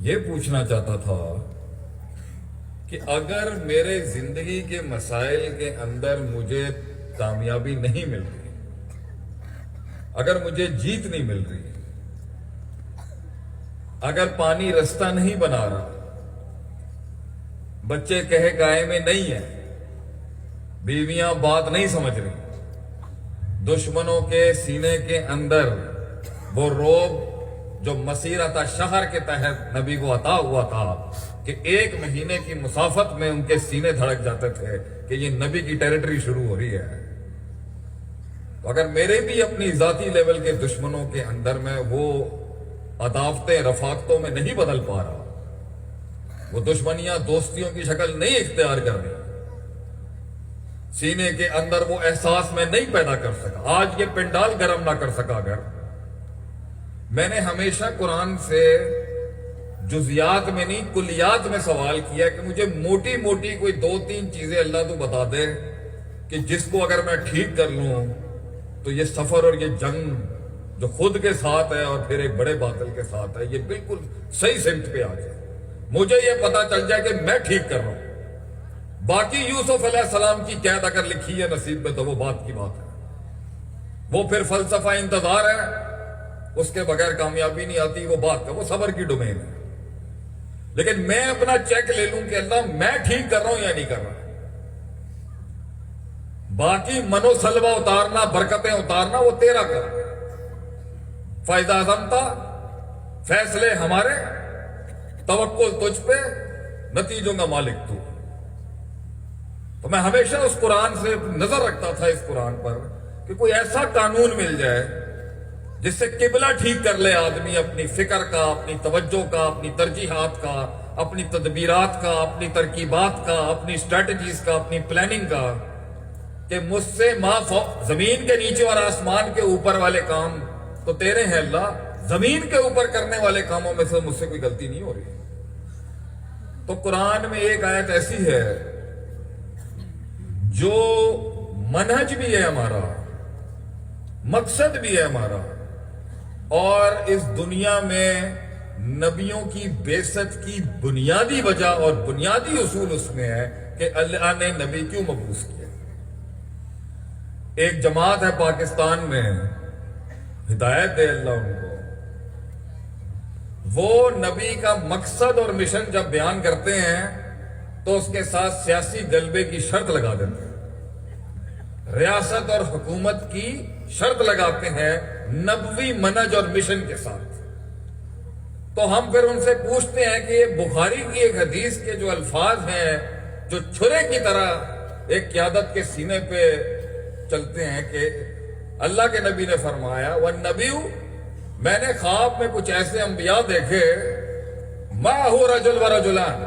یہ پوچھنا چاہتا تھا کہ اگر میرے زندگی کے مسائل کے اندر مجھے کامیابی نہیں مل رہی، اگر مجھے جیت نہیں مل رہی، اگر پانی رستہ نہیں بنا رہا، بچے کہے گائے میں نہیں ہیں، بیویاں بات نہیں سمجھ رہی، دشمنوں کے سینے کے اندر وہ روب جو مسیرت شہر کے تحت نبی کو عطا ہوا تھا کہ 1 مہینے کی مسافت میں ان کے سینے دھڑک جاتے تھے کہ یہ نبی کی ٹیریٹری شروع ہو رہی ہے، تو اگر میرے بھی اپنی ذاتی لیول کے دشمنوں کے اندر میں وہ عداوتیں رفاقتوں میں نہیں بدل پا رہا، وہ دشمنیاں دوستیوں کی شکل نہیں اختیار کر رہی، سینے کے اندر وہ احساس میں نہیں پیدا کر سکا، آج یہ پنڈال گرم نہ کر سکا، اگر میں نے ہمیشہ قرآن سے جزیات میں نہیں کلیات میں سوال کیا کہ مجھے موٹی موٹی کوئی 2-3 چیزیں اللہ تو بتا دے کہ جس کو اگر میں ٹھیک کر لوں تو یہ سفر اور یہ جنگ جو خود کے ساتھ ہے اور پھر ایک بڑے باطل کے ساتھ ہے، یہ بالکل صحیح سمت پہ آ جائے، مجھے یہ پتا چل جائے کہ میں ٹھیک کر رہا ہوں۔ باقی یوسف علیہ السلام کی قید اگر لکھی ہے نصیب میں تو وہ بات کی بات ہے، وہ پھر فلسفہ انتظار ہے، اس کے بغیر کامیابی نہیں آتی، وہ بات ہے، وہ صبر کی ڈومین ہے۔ لیکن میں اپنا چیک لے لوں کہ اللہ میں ٹھیک کر رہا ہوں یا نہیں کر رہا، باقی منو سلوہ اتارنا، برکتیں اتارنا وہ تیرا کر، فائدہ عظمتا، فیصلے ہمارے، توکل تجھ پہ، نتیجوں کا مالک تو۔ تو میں ہمیشہ اس قرآن سے نظر رکھتا تھا، اس قرآن پر، کہ کوئی ایسا قانون مل جائے جس سے قبلہ ٹھیک کر لے آدمی اپنی فکر کا، اپنی توجہ کا، اپنی ترجیحات کا، اپنی تدبیرات کا، اپنی ترکیبات کا، اپنی اسٹریٹجیز کا، اپنی پلاننگ کا، کہ مجھ سے زمین کے نیچے اور آسمان کے اوپر والے کام تو تیرے ہیں اللہ، زمین کے اوپر کرنے والے کاموں میں سے مجھ سے کوئی غلطی نہیں ہو رہی۔ تو قرآن میں ایک آیت ایسی ہے جو منہج بھی ہے ہمارا، مقصد بھی ہے ہمارا، اور اس دنیا میں نبیوں کی بعثت کی بنیادی وجہ اور بنیادی اصول اس میں ہے کہ اللہ نے نبی کیوں مبعوث کیا۔ ایک جماعت ہے پاکستان میں، ہدایت دے اللہ ان کو، وہ نبی کا مقصد اور مشن جب بیان کرتے ہیں تو اس کے ساتھ سیاسی غلبے کی شرط لگا دیتے ہیں، ریاست اور حکومت کی شرط لگاتے ہیں نبوی منہج اور مشن کے ساتھ۔ تو ہم پھر ان سے پوچھتے ہیں کہ یہ بخاری کی ایک حدیث کے جو الفاظ ہیں جو چھرے کی طرح ایک قیادت کے سینے پہ چلتے ہیں، کہ اللہ کے نبی نے فرمایا وَالنَّبِيُّ، میں نے خواب میں کچھ ایسے انبیاء دیکھے، مَعَهُ رَجُلٌ وَرَجُلَانِ،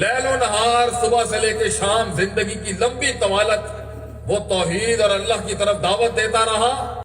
لیل و نہار، صبح سے لے کے شام، زندگی کی لمبی طوالت وہ توحید اور اللہ کی طرف دعوت دیتا رہا،